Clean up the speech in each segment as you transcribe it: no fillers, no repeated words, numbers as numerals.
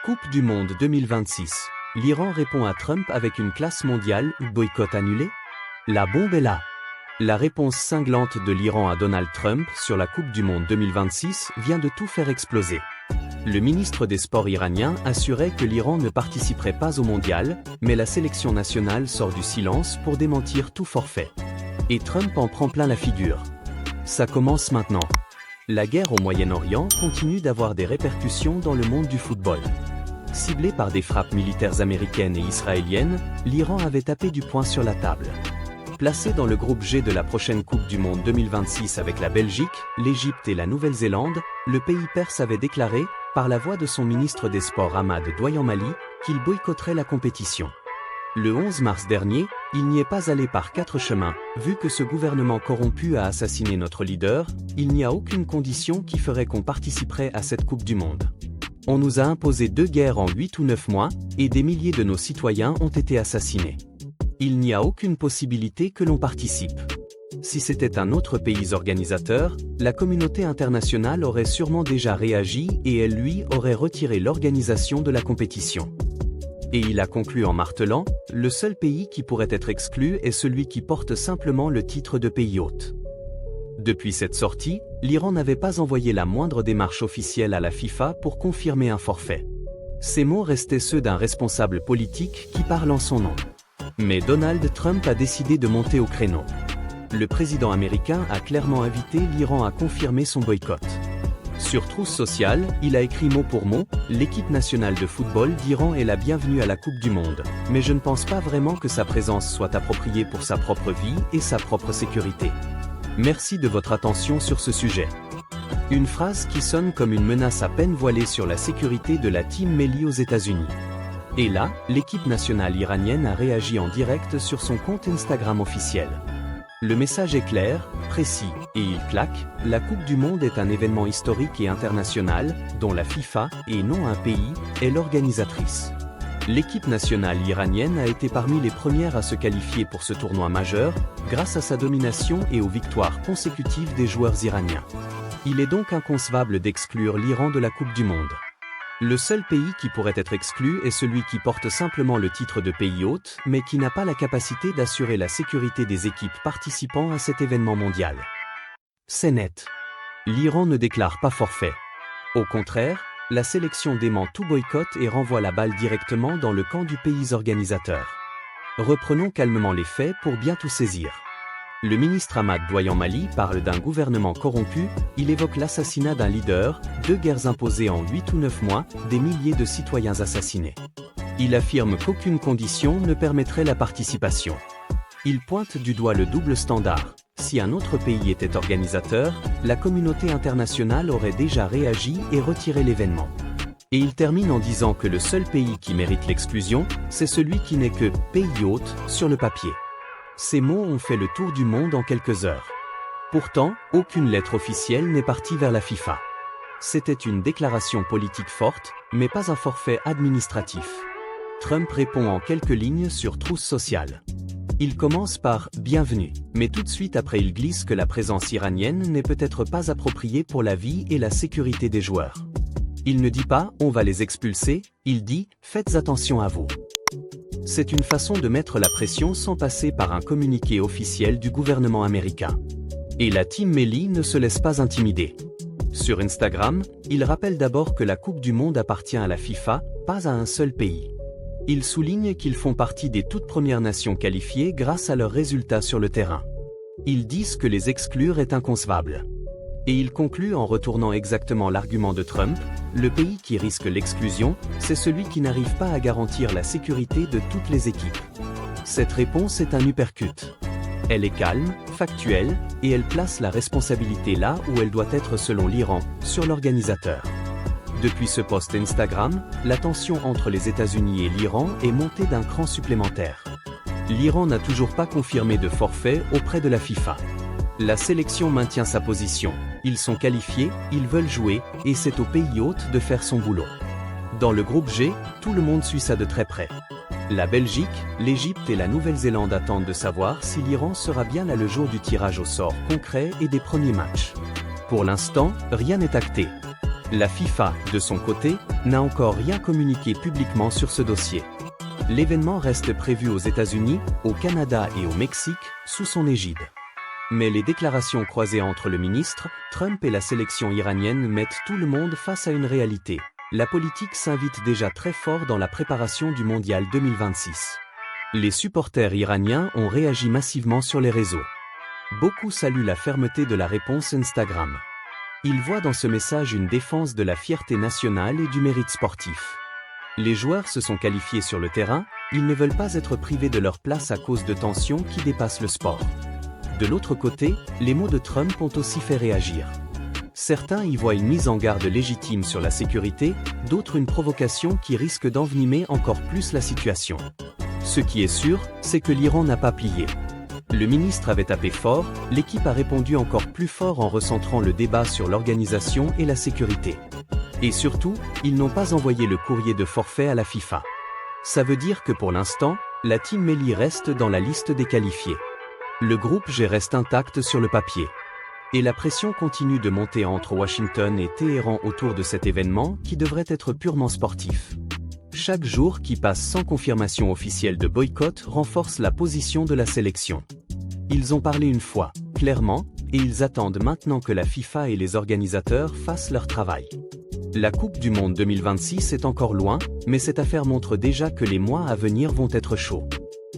Coupe du Monde 2026. L'Iran répond à Trump avec une classe mondiale ou boycott annulé? La bombe est là. La réponse cinglante de l'Iran à Donald Trump sur la Coupe du Monde 2026 vient de tout faire exploser. Le ministre des Sports iranien assurait que l'Iran ne participerait pas au mondial, mais la sélection nationale sort du silence pour démentir tout forfait. Et Trump en prend plein la figure. Ça commence maintenant. La guerre au Moyen-Orient continue d'avoir des répercussions dans le monde du football. Ciblé par des frappes militaires américaines et israéliennes, l'Iran avait tapé du poing sur la table. Placé dans le groupe G de la prochaine Coupe du Monde 2026 avec la Belgique, l'Égypte et la Nouvelle-Zélande, le pays perse avait déclaré, par la voix de son ministre des Sports Ahmad Douayan-Mali, qu'il boycotterait la compétition. Le 11 mars dernier, il n'y est pas allé par 4 chemins, vu que ce gouvernement corrompu a assassiné notre leader, il n'y a aucune condition qui ferait qu'on participerait à cette Coupe du Monde. On nous a imposé 2 guerres en 8 ou 9 mois, et des milliers de nos citoyens ont été assassinés. Il n'y a aucune possibilité que l'on participe. Si c'était un autre pays organisateur, la communauté internationale aurait sûrement déjà réagi et elle lui aurait retiré l'organisation de la compétition. Et il a conclu en martelant, le seul pays qui pourrait être exclu est celui qui porte simplement le titre de pays hôte. Depuis cette sortie, l'Iran n'avait pas envoyé la moindre démarche officielle à la FIFA pour confirmer un forfait. Ces mots restaient ceux d'un responsable politique qui parle en son nom. Mais Donald Trump a décidé de monter au créneau. Le président américain a clairement invité l'Iran à confirmer son boycott. Sur Truth Social, il a écrit mot pour mot, l'équipe nationale de football d'Iran est la bienvenue à la Coupe du Monde, mais je ne pense pas vraiment que sa présence soit appropriée pour sa propre vie et sa propre sécurité. Merci de votre attention sur ce sujet. Une phrase qui sonne comme une menace à peine voilée sur la sécurité de la Team Melli aux États-Unis. Et là, l'équipe nationale iranienne a réagi en direct sur son compte Instagram officiel. Le message est clair, précis, et il claque, la Coupe du Monde est un événement historique et international, dont la FIFA, et non un pays, est l'organisatrice. L'équipe nationale iranienne a été parmi les premières à se qualifier pour ce tournoi majeur, grâce à sa domination et aux victoires consécutives des joueurs iraniens. Il est donc inconcevable d'exclure l'Iran de la Coupe du Monde. Le seul pays qui pourrait être exclu est celui qui porte simplement le titre de pays hôte, mais qui n'a pas la capacité d'assurer la sécurité des équipes participant à cet événement mondial. C'est net. L'Iran ne déclare pas forfait. Au contraire, la sélection dément tout boycott et renvoie la balle directement dans le camp du pays organisateur. Reprenons calmement les faits pour bien tout saisir. Le ministre Ahmad Douayan-Mali parle d'un gouvernement corrompu, il évoque l'assassinat d'un leader, 2 guerres imposées en 8 ou 9 mois, des milliers de citoyens assassinés. Il affirme qu'aucune condition ne permettrait la participation. Il pointe du doigt le double standard. Si un autre pays était organisateur, la communauté internationale aurait déjà réagi et retiré l'événement. Et il termine en disant que le seul pays qui mérite l'exclusion, c'est celui qui n'est que pays hôte sur le papier. Ces mots ont fait le tour du monde en quelques heures. Pourtant, aucune lettre officielle n'est partie vers la FIFA. C'était une déclaration politique forte, mais pas un forfait administratif. Trump répond en quelques lignes sur Truth Social. Il commence par « Bienvenue », mais tout de suite après il glisse que la présence iranienne n'est peut-être pas appropriée pour la vie et la sécurité des joueurs. Il ne dit pas « On va les expulser », il dit « Faites attention à vous ». C'est une façon de mettre la pression sans passer par un communiqué officiel du gouvernement américain. Et la Team Melli ne se laisse pas intimider. Sur Instagram, il rappelle d'abord que la Coupe du Monde appartient à la FIFA, pas à un seul pays. Il souligne qu'ils font partie des toutes premières nations qualifiées grâce à leurs résultats sur le terrain. Ils disent que les exclure est inconcevable. Et il conclut en retournant exactement l'argument de Trump, le pays qui risque l'exclusion, c'est celui qui n'arrive pas à garantir la sécurité de toutes les équipes. Cette réponse est un uppercut. Elle est calme, factuelle, et elle place la responsabilité là où elle doit être selon l'Iran, sur l'organisateur. Depuis ce post Instagram, la tension entre les États-Unis et l'Iran est montée d'un cran supplémentaire. L'Iran n'a toujours pas confirmé de forfait auprès de la FIFA. La sélection maintient sa position, ils sont qualifiés, ils veulent jouer, et c'est au pays hôte de faire son boulot. Dans le groupe G, tout le monde suit ça de très près. La Belgique, l'Égypte et la Nouvelle-Zélande attendent de savoir si l'Iran sera bien là le jour du tirage au sort concret et des premiers matchs. Pour l'instant, rien n'est acté. La FIFA, de son côté, n'a encore rien communiqué publiquement sur ce dossier. L'événement reste prévu aux États-Unis, au Canada et au Mexique, sous son égide. Mais les déclarations croisées entre le ministre, Trump et la sélection iranienne mettent tout le monde face à une réalité. La politique s'invite déjà très fort dans la préparation du Mondial 2026. Les supporters iraniens ont réagi massivement sur les réseaux. Beaucoup saluent la fermeté de la réponse Instagram. Ils voient dans ce message une défense de la fierté nationale et du mérite sportif. Les joueurs se sont qualifiés sur le terrain, ils ne veulent pas être privés de leur place à cause de tensions qui dépassent le sport. De l'autre côté, les mots de Trump ont aussi fait réagir. Certains y voient une mise en garde légitime sur la sécurité, d'autres une provocation qui risque d'envenimer encore plus la situation. Ce qui est sûr, c'est que l'Iran n'a pas plié. Le ministre avait tapé fort, l'équipe a répondu encore plus fort en recentrant le débat sur l'organisation et la sécurité. Et surtout, ils n'ont pas envoyé le courrier de forfait à la FIFA. Ça veut dire que pour l'instant, la Team Melli reste dans la liste des qualifiés. Le groupe G reste intact sur le papier. Et la pression continue de monter entre Washington et Téhéran autour de cet événement qui devrait être purement sportif. Chaque jour qui passe sans confirmation officielle de boycott renforce la position de la sélection. Ils ont parlé une fois, clairement, et ils attendent maintenant que la FIFA et les organisateurs fassent leur travail. La Coupe du Monde 2026 est encore loin, mais cette affaire montre déjà que les mois à venir vont être chauds.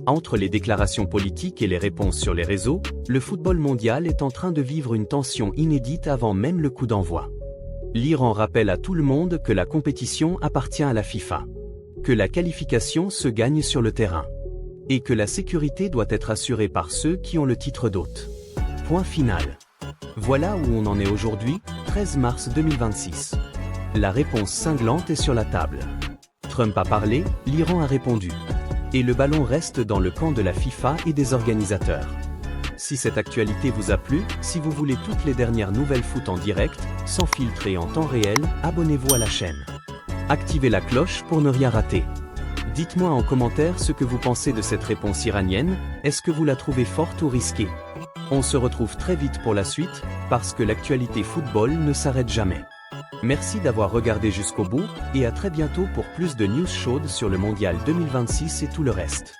Entre les déclarations politiques et les réponses sur les réseaux, le football mondial est en train de vivre une tension inédite avant même le coup d'envoi. L'Iran rappelle à tout le monde que la compétition appartient à la FIFA, que la qualification se gagne sur le terrain, et que la sécurité doit être assurée par ceux qui ont le titre d'hôte. Point final. Voilà où on en est aujourd'hui, 13 mars 2026. La réponse cinglante est sur la table. Trump a parlé, l'Iran a répondu. Et le ballon reste dans le camp de la FIFA et des organisateurs. Si cette actualité vous a plu, si vous voulez toutes les dernières nouvelles foot en direct, sans filtre et en temps réel, abonnez-vous à la chaîne. Activez la cloche pour ne rien rater. Dites-moi en commentaire ce que vous pensez de cette réponse iranienne, est-ce que vous la trouvez forte ou risquée? On se retrouve très vite pour la suite, parce que l'actualité football ne s'arrête jamais. Merci d'avoir regardé jusqu'au bout, et à très bientôt pour plus de news chaudes sur le Mondial 2026 et tout le reste.